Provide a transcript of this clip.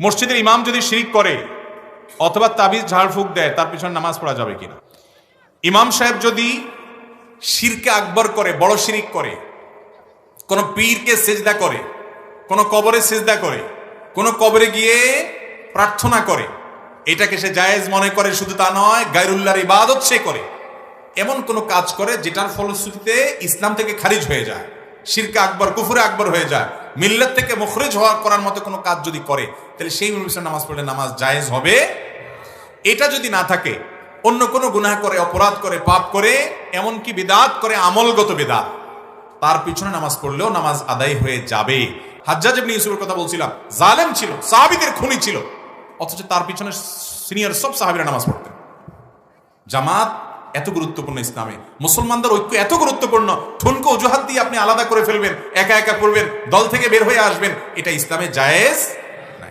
মসজিদের ইমাম যদি শিরিক করে অথবা তাবিজ ঝাড়ফুঁক দেয়, তার পিছনে নামাজ পড়া যাবে কিনা? ইমাম সাহেব যদি শিরকে আকবর করে, বড় শিরিক করে, কোন পীরকে সেজদা করে, কোন কবরে সেজদা করে, কোন কবরে গিয়ে প্রার্থনা করে, এটাকে সে জায়েজ মনে করে, শুধু তা নয় গায়রুল্লাহর ইবাদত সে করে, এমন কোন কাজ করে যেটার ফলশ্রুতিতে ইসলাম থেকে খারিজ হয়ে যায়, শিরকে আকবর, কুফরে আকবর হয়ে যায়, মিল্লাত থেকে মুখরিজ হওয়া করার মতো কোনো কাজ যদি করে, তাহলে সেই বিষয়ে নামাজ পড়লে নামাজ জায়েজ হবে। এটা যদি না থাকে, অন্য কোনো গুনাহ করে, অপরাধ করে, পাপ করে, এমনকি বিদআত করে, আমলগত বিদআত, তার পিছনে নামাজ পড়লেও নামাজ আদায় হয়ে যাবে। হাজ্জাজ ইবনে ইউসুফের কথা বলছিলাম, জালেম ছিল, সাহাবীদের খুনি ছিল, অথচ তার পিছনে সিনিয়র সব সাহাবীরা নামাজ পড়তেন। জামাত এত গুরুত্বপূর্ণ ইসলামে, মুসলমানদের ঐক্য এত গুরুত্বপূর্ণ, ঠুনকো অজুহাত দিয়ে আপনি আলাদা করে ফেলবেন, একা একা পড়বেন, দল থেকে বের হয়ে আসবেন, এটা ইসলামে জায়েজ